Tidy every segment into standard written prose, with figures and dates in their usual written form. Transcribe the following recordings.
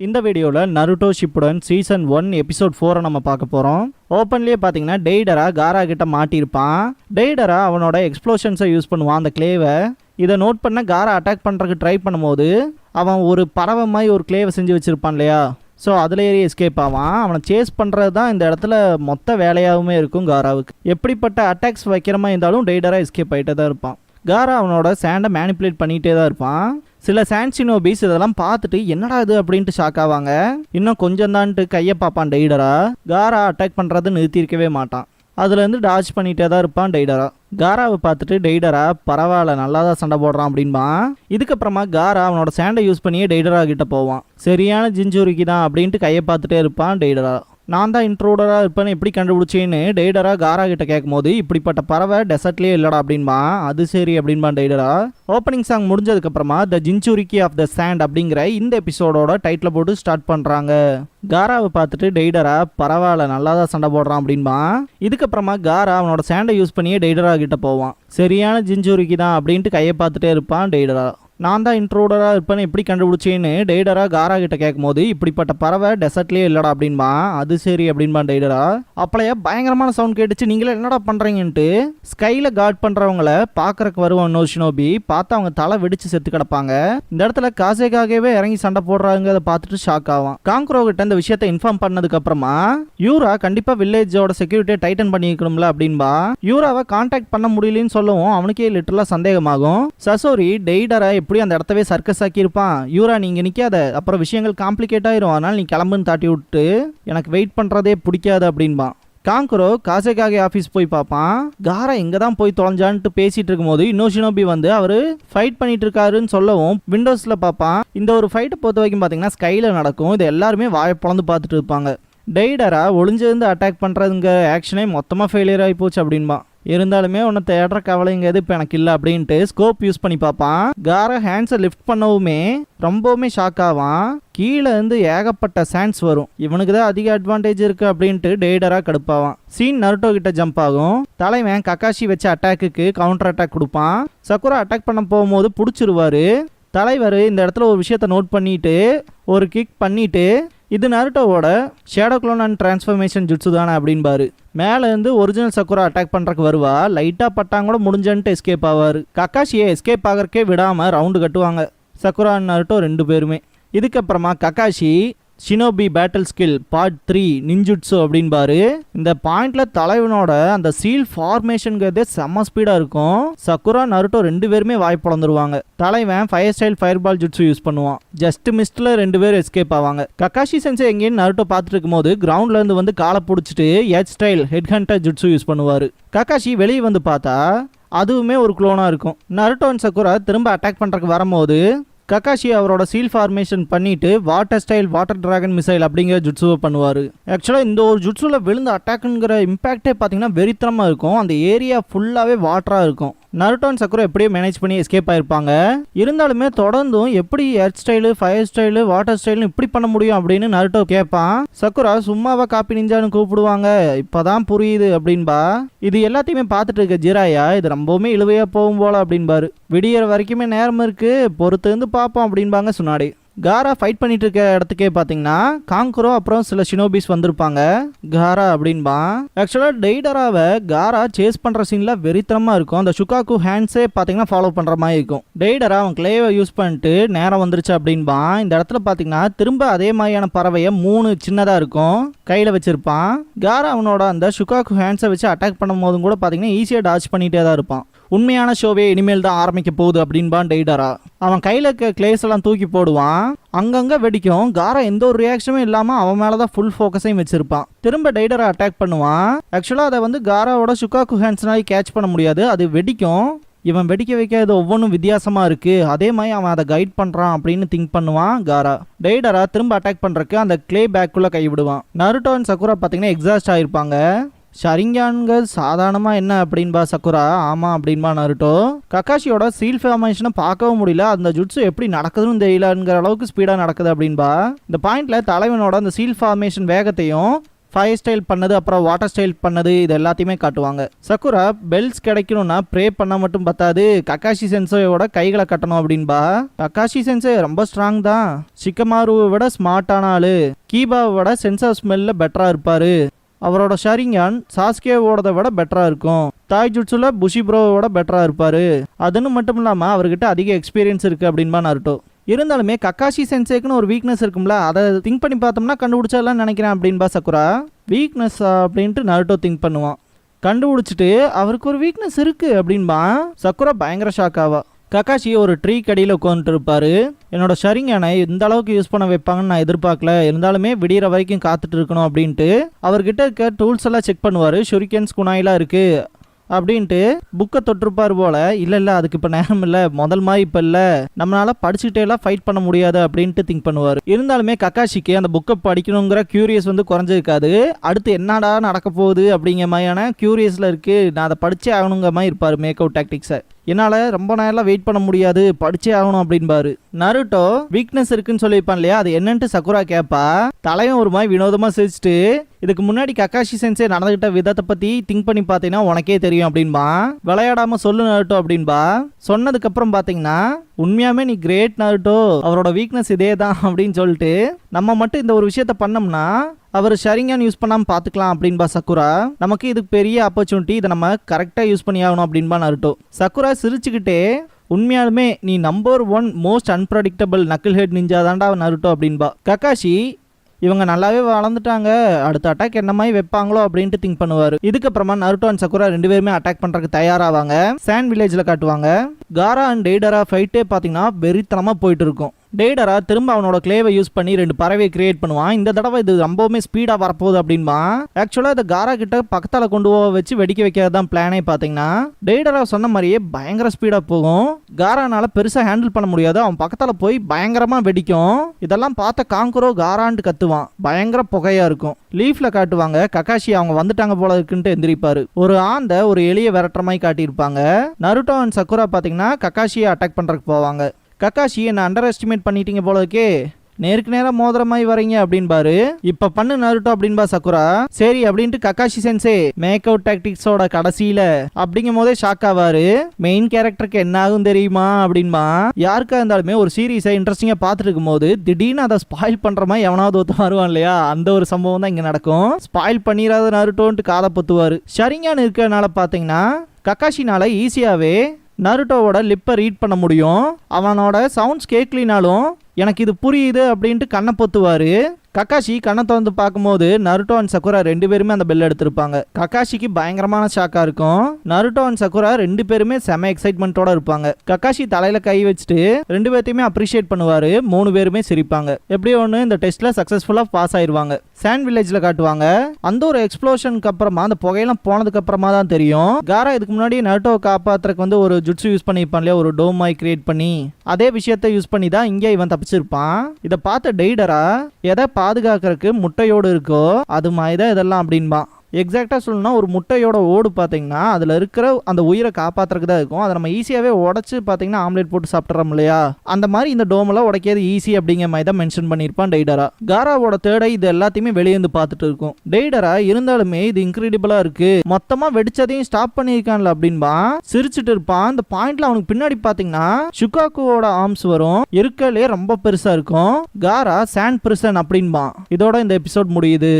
இந்த வீடியோவில் Naruto Shippuden season 1 episode 4 நம்ம பார்க்க போகிறோம். ஓப்பன்லேயே பார்த்தீங்கன்னா டெய்டரா காரா கிட்ட மாட்டியிருப்பான். டெய்டரா அவனோட எக்ஸ்ப்ளோஷன்ஸை யூஸ் பண்ணுவான் அந்த கிளேவை. இதை நோட் பண்ண காரா அட்டாக் பண்ணுறதுக்கு ட்ரை பண்ணும்போது அவன் ஒரு பறவை மாதிரி ஒரு கிளேவை செஞ்சு வச்சுருப்பான் இல்லையா, ஸோ அதில் ஏறி எஸ்கேப் ஆவான். அவனை சேஸ் பண்ணுறது தான் இந்த இடத்துல மொத்த வேலையாகவுமே இருக்கும் காராவுக்கு. எப்படிப்பட்ட அட்டாக்ஸ் வைக்கிற மாதிரி இருந்தாலும் டெய்டரா எஸ்கேப் ஆகிட்டே தான் இருப்பான். காரா அவனோட சேண்டை மேனிப்புலேட் பண்ணிகிட்டே தான் இருப்பான். சில சாண்ட் ஷினோபிஸ் இதெல்லாம் பார்த்துட்டு என்னடா இது அப்படின்ட்டு ஷாக் ஆவாங்க. இன்னும் கொஞ்சம் தான்ட்டு கையை பார்ப்பான் டெய்டரா. காரா அட்டாக் பண்ணுறது நிறுத்தியிருக்கவே மாட்டான். அதுலேருந்து டாச் பண்ணிகிட்டே தான் இருப்பான் டெய்டரா. காராவை பார்த்துட்டு டெய்டரா பரவாயில்ல நல்லா தான் சண்டை போடுறான் அப்படின்பான். இதுக்கப்புறமா காரா அவனோட சேண்டை யூஸ் பண்ணியே டெய்டரா கிட்ட போவான். சரியான ஜிஞ்சுரிக்கு தான் அப்படின்ட்டு கையை பார்த்துட்டே இருப்பான் டெய்டரா. நான் தான் இன்ட்ரூடராக இருப்பேன்னு எப்படி கண்டுபிடிச்சேன்னு டெய்டரா காரா கிட்ட கேட்கும் போது இப்படிப்பட்ட பறவை டெசர்ட்லேயே இல்லடா அப்படின்பா. அது சரி அப்படின்பான் டெய்டரா. ஓப்பனிங் சாங் முடிஞ்சதுக்கப்புறமா the jinchuriki of the sand அப்படிங்கிற இந்த எபிசோடோட டைட்டில் போட்டு ஸ்டார்ட் பண்ணுறாங்க. காராவை பார்த்துட்டு டெய்டரா பரவாயில்ல நல்லா தான் சண்டை போடுறான் அப்படின்பான். இதுக்கப்புறமா காரா அவனோட சேண்டை யூஸ் பண்ணியே டெய்டரா கிட்ட போவான். சரியான ஜின்சுரிக்கி தான் அப்படின்ட்டு கையை பார்த்துட்டே இருப்பான் டெய்டரா. நான் தான் இன்ட்ரூடராக இருப்பேன்னு எப்படி கண்டுபிடிச்சேன்னு டெய்டரா காரா கிட்ட கேட்கும் போது இப்படிப்பட்ட பறவை டெசர்ட்லேயே இல்லடா அப்படின்பா. அது சரி அப்படின்பான் டெய்டரா. அப்பளையா பயங்கரமான சவுண்ட் கேட்டுச்சு, நீங்களே என்னடா பண்ணுறீங்கன்ட்டு ஸ்கைல கார்ட் பண்ணுறவங்கள பார்க்கறக்கு வருவான் இன்னொரு ஷினோபி. பார்த்து அவங்க தலை வெடிச்சு செத்து கிடப்பாங்க. இந்த இடத்துல காசேகாகவே இறங்கி சண்டை போடுறாங்க. அதை பார்த்துட்டு ஷாக் ஆவான். காங்க்ரோ கிட்ட இந்த விஷயத்தை இன்ஃபார்ம் பண்ணதுக்கு அப்புறமா யூரா கண்டிப்பா வில்லேஜோட செக்யூரிட்டியை டைட்டன் பண்ணிக்கணும்ல அப்படின்பா. யூராவை கான்டாக்ட் பண்ண முடியலன்னு சொல்லவும் அவனுக்கே லிட்டரலா சந்தேகமாகும். சசோரி டெய்டரா எப்படி அந்த இடத்தவே சர்க்கஸ் ஆக்கி இருப்பான். யூரா நீங்க நிக்காத, அப்புறம் விஷயங்கள் காம்ப்ளிகேட் ஆயிரும், அதனால நீ கிளம்புன்னு தாட்டி விட்டு எனக்கு வெயிட் பண்றதே பிடிக்காது அப்படின்பான். காங்க்ரோ காசேகாகே ஆஃபீஸ் போய் பார்ப்பான். காரா எங்கே தான் போய் தொலைஞ்சான்ட்டு பேசிட்டு இருக்கும்போது இன்னொரு ஷினோபி வந்து அவர் ஃபைட் பண்ணிட்டு இருக்காருன்னு சொல்லவும் விண்டோஸில் பார்ப்பான். இந்த ஒரு ஃபைட்டை பொறுத்த வரைக்கும் பார்த்தீங்கன்னா ஸ்கைல நடக்கும். இது எல்லாருமே வாயை பொழந்து பார்த்துட்டு இருப்பாங்க. டெய்டரா ஒளிஞ்சிருந்து அட்டாக் பண்ணுறதுங்க ஆக்ஷனே மொத்தமாக ஃபெயிலியர் ஆகி போச்சு அப்படின்பா. இருந்தாலுமே உன்னை தேடுற கவலைங்கிறது இப்போ எனக்கு இல்லை அப்படின்ட்டு ஸ்கோப் யூஸ் பண்ணி பார்ப்பான். காரா ஹேண்ட்ஸை லிஃப்ட் பண்ணவுமே ரொம்பவுமே ஷாக் ஆவான். கீழே இருந்து ஏகப்பட்ட சாண்ட்ஸ் வரும். இவனுக்கு தான் அதிக அட்வான்டேஜ் இருக்கு அப்படின்ட்டு டெய்டரா கடுப்பாவான். சீன் நருட்டோ கிட்ட ஜம்ப் ஆகும். தலைவன் கக்காஷி வச்ச அட்டாக்கு கவுண்டர் அட்டாக் கொடுப்பான். சக்குரா அட்டாக் பண்ண போகும்போது பிடிச்சிருவாரு. தலைவர் இந்த இடத்துல ஒரு விஷயத்த நோட் பண்ணிட்டு ஒரு கிக் பண்ணிட்டு இது நருட்டோவோட shadow clone and transformation jutsu தானே அப்படின்பாரு. மேலேருந்து ஒரிஜினல் சக்குரா அட்டாக் பண்ணுறக்கு வருவா. லைட்டாக பட்டாங்க கூட முடிஞ்சன்ட்டு எஸ்கேப் ஆவார். கக்காஷியை எஸ்கேப் ஆகிறக்கே விடாமல் ரவுண்டு கட்டுவாங்க சக்குரா அண்ட் நருட்டோ ரெண்டு பேருமே. இதுக்கப்புறமா Kakashi shinobi battle skill part 3 நிஞ்சுட்ஸு அப்படின்பாரு. இந்த பாயிண்ட்ல தலைவனோட அந்த சீல் ஃபார்மேஷனுங்கிறதே செம்ம ஸ்பீடாக இருக்கும். சக்குரா நருட்டோ ரெண்டு பேருமே வாய் பொழந்துருவாங்க. தலைவன் ஃபயர் ஸ்டைல் ஃபயர் பால் ஜுட்ஸு யூஸ் பண்ணுவான். ஜஸ்ட் மிஸ்ட்ல ரெண்டு பேரும் எஸ்கேப் ஆவாங்க. கக்காஷி சென்சே எங்கேயும் நருட்டோ பார்த்துட்டு இருக்கும்போது கிரவுண்ட்ல இருந்து வந்து காலை பிடிச்சிட்டு ஹெட் ஸ்டைல் ஹெட் ஹண்டர் ஜுட்ஸு யூஸ் பண்ணுவார். கக்காஷி வெளியே வந்து பார்த்தா அதுவுமே ஒரு குளோனாக இருக்கும். நருட்டோ அண்ட் சக்குரா திரும்ப அட்டாக் பண்ணுறதுக்கு வரும்போது கக்காஷி அவரோட சீல் ஃபார்மேஷன் பண்ணிட்டு water style water dragon missile அப்படிங்கிற ஜுட்ஸுவை பண்ணுவார். ஆக்சுவலாக இந்த ஒரு ஜுட்ஸுவில் விழுந்த அட்டாக்குங்கிற இம்பாக்டே பார்த்தீங்கன்னா வெறித்தனமாக இருக்கும். அந்த ஏரியா ஃபுல்லாகவே வாட்டராக இருக்கும். நருட்டோ அண்ட் சக்குரா எப்படியோ மேனேஜ் பண்ணி எஸ்கேப் ஆயிருப்பாங்க. இருந்தாலுமே தொடர்ந்தும் எப்படி earth style fire style water ஸ்டைல்னு இப்படி பண்ண முடியும் அப்படின்னு நருட்டோ கேட்பான். சக்குரா சும்மாவா காப்பி நிஞ்சான்னு கூப்பிடுவாங்க, இப்போதான் புரியுது அப்படின்பா. இது எல்லாத்தையுமே பார்த்துட்டு இருக்க ஜிராயா இது ரொம்பவுமே இழுவையா போகும் போல அப்படின்பாரு. விடியற வரைக்குமே நேரம் இருக்கு, பொறுத்து இருந்து பார்ப்போம் அப்படின்பாங்க சுனாடி. காரா ஃபைட் பண்ணிட்டு இருக்க இடத்துக்கே பார்த்தீங்கன்னா காங்க்ரோ அப்புறம் சில ஷினோபிஸ் வந்திருப்பாங்க. காரா அப்படின்பா. ஆக்சுவலாக டெய்டராவை காரா சேஸ் பண்ணுற சீனில் வெறித்தனமாக இருக்கும். அந்த ஷுகாக்கு ஹேண்ட்ஸே பார்த்தீங்கன்னா ஃபாலோ பண்ணுற மாதிரி இருக்கும். டெய்டரா அவன் கிளேவை யூஸ் பண்ணிட்டு நேரம் வந்துருச்சு அப்படின்பா. இந்த இடத்துல பார்த்தீங்கன்னா திரும்ப அதே மாதிரியான பறவையை 3 சின்னதாக இருக்கும் கையில் வச்சிருப்பான். காரா அவனோட அந்த ஷுகாக்கு ஹேண்ட்ஸை வச்சு அட்டாக் பண்ணும் போதும் கூட பார்த்தீங்கன்னா ஈஸியாக டாச் பண்ணிகிட்டே தான் இருப்பான். உண்மையான ஷோவே இனிமேல் தான் ஆரம்பிக்க போகுது அப்படின்பான் டெய்டரா. அவன் கையில் இருக்க கிளேஸ் எல்லாம் தூக்கி போடுவான். அங்கங்கே வெடிக்கும். காரா எந்த ஒரு ரியாக்ஷனும் இல்லாமல் அவன் மேலே தான் ஃபுல் ஃபோக்கஸையும் வச்சிருப்பான். திரும்ப டெய்டரா அட்டாக் பண்ணுவான். ஆக்சுவலாக அதை வந்து காராவோட ஷுகாக்கு ஹேண்ட்ஸ்னாலே கேட்ச் பண்ண முடியாது, அது வெடிக்கும். இவன் வெடிக்க வைக்காத ஒவ்வொன்றும் வித்தியாசமா இருக்கு, அதே மாதிரி அவன் அதை கைட் பண்றான் அப்படின்னு திங்க் பண்ணுவான் காரா. டெய்டரா திரும்ப அட்டாக் பண்றதுக்கு அந்த கிளே பேக்குள்ள கை விடுவான். நருட்டோ அண்ட் சக்குரா பார்த்தீங்கன்னா எக்ஸாஸ்ட் ஆயிருப்பாங்க. ஷரிங்கான்கள் சாதாரணமா என்ன அப்படின்பா சக்குரா. ஆமா அப்படின்பா நருட்டோ. கக்காஷியோட சீல் ஃபார்மேஷனை பார்க்கவும் முடியல, அந்த ஜுட்ஸு எப்படி நடக்குதுன்னு தெரியலங்கிற அளவுக்கு ஸ்பீடா நடக்குது அப்படின்பா. இந்த பாயிண்ட்ல தலைவனோட அந்த சீல் ஃபார்மேஷன் வேகத்தையும் ஃபயர் ஸ்டைல் பண்ணது அப்புறம் வாட்டர் ஸ்டைல் பண்ணது இது எல்லாத்தையுமே காட்டுவாங்க. சக்குரா பெல்ஸ் கிடைக்கணும்னா ப்ரே பண்ண மட்டும் பத்தாது, கக்காஷி சென்சோயோட கைகளை கட்டணும் அப்படின்பா. கக்காஷி சென்சே ரொம்ப ஸ்ட்ராங் தான், ஷிகமாருவை விட ஸ்மார்ட்டான ஆளு, கீபாவை விட சென்ஸ் ஆஃப் ஸ்மெல்ல பெட்டரா இருப்பாரு, அவரோட ஷரிங்கான் சாஸ்கேவோட விட பெட்டரா இருக்கும், தாய் ஜுட்சுல புஷிப்ரோவோட பெட்டரா இருப்பாரு, அதுன்னு மட்டும் இல்லாம அவர்கிட்ட அதிக எக்ஸ்பீரியன்ஸ் இருக்கு அப்படின்பா நருட்டோ. இருந்தாலுமே கக்காஷி சென்சேக்குன்னு ஒரு வீக்னஸ் இருக்கும்ல, அதை திங்க் பண்ணி பார்த்தோம்னா கண்டுபிடிச்சதெல்லாம் நினைக்கிறேன் அப்படின்பா சக்குரா. வீக்னஸ் அப்படின்ட்டு நருட்டோ திங்க் பண்ணுவான். கண்டுபிடிச்சிட்டு அவருக்கு ஒரு வீக்னஸ் இருக்கு அப்படின்பா. சக்குரா பயங்கர ஷாக் ஆவா. கக்காஷி ஒரு ட்ரீ கடியில் உட்காந்துட்டு இருப்பாரு. என்னோட ஷரிங்கானை இந்த அளவுக்கு யூஸ் பண்ண வைப்பாங்கன்னு நான் எதிர்பார்க்கல, இருந்தாலுமே விடிகிற வரைக்கும் காத்துட்டு இருக்கணும் அப்படின்ட்டு அவர்கிட்ட இருக்க டூல்ஸ் எல்லாம் செக் பண்ணுவார். ஷுரிக்கன்ஸ் குணாயெல்லாம் இருக்கு அப்படின்ட்டு புக்கை தொட்டிருப்பார் போல. இல்லை அதுக்கு இப்போ நேரம் இல்லை, முதல் மாதிரி இப்போ இல்லை, நம்மளால படிச்சுக்கிட்டே எல்லாம் ஃபைட் பண்ண முடியாது அப்படின்ட்டு திங்க் பண்ணுவார். இருந்தாலுமே கக்காஷிக்கு அந்த புக்கை படிக்கணுங்கிற கியூரியஸ் வந்து குறைஞ்சிருக்காது. அடுத்து என்னடா நடக்க போகுது அப்படிங்கிற மாதிரியான கியூரியஸில் இருக்கு, நான் அதை படிச்சே ஆகணுங்கிற மாதிரி இருப்பார். மேக் அவுட் டாக்டிக்ஸை என்னால் ரொம்ப நேரம் வெயிட் பண்ண முடியாது, படிச்சே ஆகணும் அப்படின்பாரு. நருட்டோ வீக்னஸ் இருக்குன்னு சொல்லியிருப்பான் இல்லையா, அது என்னன்ட்டு சக்குரா கேட்பா. தலைவன் ஒரு மாதிரி வினோதமாக சிரிச்சுட்டு, இதுக்கு முன்னாடி கக்காஷி சென்சே நடந்துகிட்ட விதத்தை பற்றி திங்க் பண்ணி பார்த்தீங்கன்னா உனக்கே தெரியும் அப்படின்பா. விளையாடாமல் சொல்லு நருட்டோ அப்படின்பா. சொன்னதுக்கப்புறம் பார்த்தீங்கன்னா உண்மையாமே நீ கிரேட் நருட்டோ, அவரோட வீக்னஸ் இதே தான் அப்படின்னு சொல்லிட்டு நம்ம மட்டும் இந்த ஒரு விஷயத்த பண்ணோம்னா அவர் ஷரிங்கான் யூஸ் பண்ணாமல் பார்த்துக்கலாம் அப்படின்பா சக்குரா. நமக்கு இதுக்கு பெரிய ஆப்பர்ச்சுனிட்டி, இதை நம்ம கரெக்டாக யூஸ் பண்ணி ஆகணும் அப்படின்பா நருட்டோ. சக்குரா சிரிச்சுக்கிட்டே, உண்மையாலுமே நீ number 1 most unpredictable knuckle head ninja தாண்டா நருட்டோ அப்படின்பா. கக்காஷி இவங்க நல்லாவே வளர்ந்துட்டாங்க, அடுத்த அட்டாக் என்ன மாதிரி வைப்பாங்களோ அப்படின்ட்டு திங்க் பண்ணுவார். இதுக்கப்புறமா நருட்டோ அண்ட் சக்குரா 2 பேருமே அட்டாக் பண்ணுறதுக்கு தயாராவாங்க. சாண்ட் வில்லேஜில் காட்டுவாங்க. காரா அண்ட் டெய்டரா ஃபைட்டே பார்த்தீங்கன்னா வெறித்தனமாக போயிட்டு இருக்கும். டெய்டரா திரும்ப அவனோட கிளேவை யூஸ் பண்ணி 2 பறவையை கிரியேட் பண்ணுவான். இந்த தடவை இது ரொம்பவுமே ஸ்பீடாக வரப்போகுது அப்படின்பா. ஆக்சுவலாக இதை காரா கிட்ட பக்கத்தால் கொண்டு போக வச்சு வெடிக்க வைக்கிறது தான் பிளானே. பார்த்தீங்கன்னா டெய்டரா சொன்ன மாதிரியே பயங்கர ஸ்பீடாக போகும். காரானால பெருசாக ஹேண்டில் பண்ண முடியாது, அவன் பக்கத்தால் போய் பயங்கரமாக வெடிக்கும். இதெல்லாம் பார்த்த காங்குரோ காரான்ட்டு கத்துவான், பயங்கர புகையா இருக்கும். லீஃப்ல காட்டுவாங்க கக்காஷி அவங்க வந்துட்டாங்க போல இருக்குன்ட்டு எந்திரிப்பாரு. ஒரு ஆந்த ஒரு எளிய விரட்டுற மாதிரி காட்டியிருப்பாங்க. நருட்டோ அண்ட் சக்குரா பார்த்தீங்கன்னா கக்காஷியை அட்டாக் பண்ணுறதுக்கு போவாங்க. கக்காஷி என்ன அண்டர் எஸ்டிமேட் பண்ணிட்டீங்க போல இருக்கே, நேருக்கு நேரம் மோதிர மாதிரி வரீங்க அப்படின்பாரு. இப்ப பண்ணு நருட்டோ அப்படின்பா சக்குரா. சரி அப்படின்ட்டு கக்காஷி சென்சே மேக் அவுட் டாக்டிக்ஸோட கடைசியில அப்படிங்கும் போதே ஷாக் ஆவாரு. மெயின் கேரக்டருக்கு என்ன ஆகும் தெரியுமா அப்படின்பா. யாருக்கா இருந்தாலுமே ஒரு சீரீஸை இன்ட்ரெஸ்டிங்கா பார்த்துட்டு இருக்கும் போது திடீர்னு அதை ஸ்பாயில் பண்ற மாதிரி எவனாவது ஒருத்த வருவான் இல்லையா, அந்த ஒரு சம்பவம் தான் இங்க நடக்கும். ஸ்பாயில் பண்ணிடாத நருட்டோன்ட்டு காதை பொத்துவாரு. ஷரிங்கான் இருக்கிறதுனால பாத்தீங்கன்னா கக்காஷினால ஈஸியாவே நருட்டோவோட லிப்பை ரீட் பண்ண முடியும். அவனோட சவுண்ட்ஸ் கேட்கலினாலும் எனக்கு இது புரியுது அப்படின்ட்டு கண்ணை பொத்துவாரு. கக்காஷி கண்ணை திறந்து பார்க்கும்போது நருட்டோ அண்ட் சக்குரா 2 பேருமே அந்த பெல் எடுத்திருப்பாங்க. கக்காஷிக்கு பயங்கரமான ஷாக்கா இருக்கும். நருட்டோ அண்ட் சக்குரா 2 பேருமே செம எக்ஸைட்மெண்ட்டோட இருப்பாங்க. கக்காஷி தலையில கை வச்சுட்டு 2 பேர்த்தையுமே அப்ரிஷியேட் பண்ணுவாரு. 3 பேருமே சிரிப்பாங்க. எப்படியோ ஒன்று இந்த டெஸ்ட்ல சக்சஸ்ஃபுல்லா பாஸ் ஆயிருவாங்க. சாண்ட் வில்லேஜ்ல காட்டுவாங்க. அந்த ஒரு எக்ஸ்ப்ளோஷனுக்கு அப்புறமா அந்த புகையெல்லாம் போனதுக்கு அப்புறமா தான் தெரியும் காரா இதுக்கு முன்னாடி நருட்டோவை காப்பாத்துறதுக்கு வந்து ஒரு ஜுட்ஸு யூஸ் பண்ணிருப்பான் இல்லையா, ஒரு டோம் மாதிரி கிரியேட் பண்ணி, அதே விஷயத்த யூஸ் பண்ணி தான் இங்கே இவன் தப்பிச்சிருப்பான். இதை பார்த்த டெய்டரா எதை பாதுகாக்கிறதுக்கு முட்டையோடு இருக்கோ அது மாதிரி தான் இதெல்லாம் அப்படின்பா. எக்ஸாக்டாக சொல்லணும்னா ஒரு முட்டையோட ஓடு பார்த்தீங்கன்னா அதில் இருக்கிற அந்த உயிரை காப்பாற்றுறதுக்கு தான் இருக்கும். அதை நம்ம ஈஸியாகவே உடச்சி பார்த்தீங்கன்னா ஆம்லேட் போட்டு சாப்பிட்றோம் இல்லையா, அந்த மாதிரி இந்த டோமெல்லாம் உடைக்கிறது ஈஸி அப்படிங்கிற மாதிரி தான் மென்ஷன் பண்ணியிருப்பான் டெய்டரா. காராவோட தேடை இது எல்லாத்தையுமே வெளியே வந்து பார்த்துட்டு இருக்கும். டெய்டரா இருந்தாலுமே இது இன்க்ரெடிபிளாக இருக்கு, மொத்தமாக வெடிச்சதையும் ஸ்டாப் பண்ணியிருக்கான்ல அப்படின்பா. சிரிச்சுட்டு இருப்பான். அந்த பாயிண்ட்ல அவனுக்கு பின்னாடி பார்த்தீங்கன்னா ஷுகாக்குவோட ஆர்ம்ஸ் வரும், இருக்கலே ரொம்ப பெருசாக இருக்கும். காரா சாண்ட் பிரிசன் அப்படின்பா. இதோட இந்த எபிசோட் முடியுது.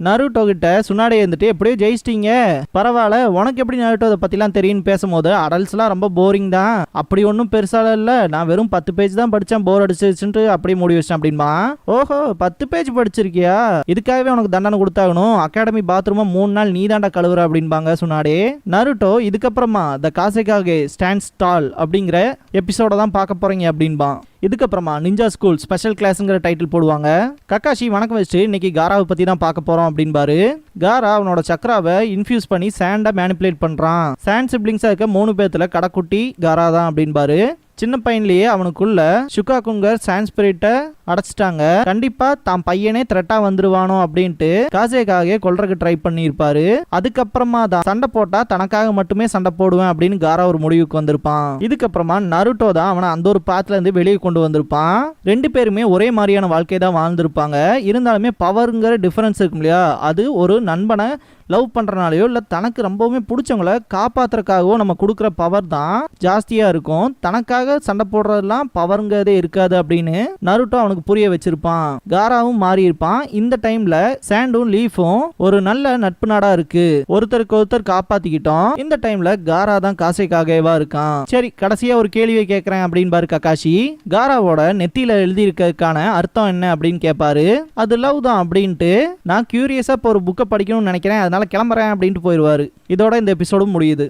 நருட்டோ கிட்ட சுனாடே இருந்துட்டு எப்படியோ ஜெயிச்சிட்டீங்க, பரவாயில்ல, உனக்கு எப்படி நருட்டோ அதை பற்றிலாம் தெரியும்னு பேசும்போது அடல்ட்ஸ்லாம் ரொம்ப போரிங் தான், அப்படி ஒன்றும் பெருசால இல்லை, நான் வெறும் 10 பேஜ் தான் படித்தேன், போர் அடிச்சிருச்சுன்ட்டு அப்படியே மூடி வச்சேன் அப்படின்பா. ஓஹோ 10 பேஜ் படிச்சிருக்கியா, இதுக்காகவே உனக்கு தண்டனை கொடுத்தாகணும், அகாடமி பாத்ரூமை 3 நாள் நீ தாண்டா கழுவுற அப்படின்பாங்க சுனாடே. நருட்டோ இதுக்கப்புறமா த காசேகாகே ஸ்டாண்ட்ஸ் டால் அப்படிங்கிற எபிசோட தான் பார்க்க போறீங்க அப்படின்பா. இதுக்கப்புறமா நிஞ்சா ஸ்கூல் ஸ்பெஷல் கிளாஸ்ங்கிற டைட்டில் போடுவாங்க. கக்காஷி வணக்கம் வச்சுட்டு இன்னைக்கு காராவை பற்றி தான் பார்க்க போகிறோம் அப்படின்பாரு. காரா அவனோட சக்கராவை இன்ஃபியூஸ் பண்ணி சாண்டை மேனிப்புலேட் பண்ணுறான். சாண்ட் சிப்ளிங்ஸாக இருக்க 3 பேர்த்துல கடைக்குட்டி காரா தான் அப்படின்பாரு. சின்ன பையன்லயே அவனுக்குள்ள ஷுகாகுங்கர் சான்ஸ்பிரிட்டை அடைச்சிட்டாங்க. கண்டிப்பா தான் பையனே த்ரெட்டா வந்துருவானோ அப்படின்ட்டு காசேகாகே கொல்றதுக்கு ட்ரை பண்ணியிருப்பாரு. அதுக்கப்புறமா தான் சண்டை போட்டா தனக்காக மட்டுமே சண்டை போடுவேன் அப்படின்னு காரா ஒரு முடிவுக்கு வந்திருப்பான். இதுக்கப்புறமா நருட்டோ தான் அவனை அந்த ஒரு பாத்துல இருந்து வெளியே கொண்டு வந்திருப்பான். ரெண்டு பேருமே ஒரே மாதிரியான வாழ்க்கை தான் வாழ்ந்திருப்பாங்க. இருந்தாலுமே பவருங்கிற டிஃபரன்ஸ் இருக்கும் இல்லையா, அது ஒரு நண்பனை லவ் பண்றனாலயோ இல்ல தனக்கு ரொம்பவுமே பிடிச்சவங்கள காப்பாத்துறதுக்காகவோ நம்ம கொடுக்குற பவர் தான் ஜாஸ்தியா இருக்கும். தனக்காக சண்டை போடுறதெல்லாம் பவருங்கிறதே இருக்காது அப்படின்னு நருட்டோ அவனுக்கு புரிய வச்சிருப்பான். காராவும் மாறி இருப்பான். இந்த டைம்ல சாண்டும் லீஃபும் ஒரு நல்ல நட்பு நாடா இருக்கு, ஒருத்தருக்கு ஒருத்தர் காப்பாத்திக்கிட்டோம். இந்த டைம்ல காரா தான் காசேகாகேவா இருக்கான். சரி, கடைசியா ஒரு கேள்வியை கேட்கறேன் அப்படின்னு பாரு ககாஷி. காராவோட நெத்தியில எழுதி இருக்கிறதுக்கான அர்த்தம் என்ன அப்படின்னு கேட்பாரு. அது லவ் தான் அப்படின்ட்டு. நான் கியூரியஸா இப்போ ஒரு புக்கை படிக்கணும்னு நினைக்கிறேன், அதனால கிளம்புறேன் அப்படின்ட்டு போயிடுவாரு. இதோட இந்த எபிசோடும் முடியுது.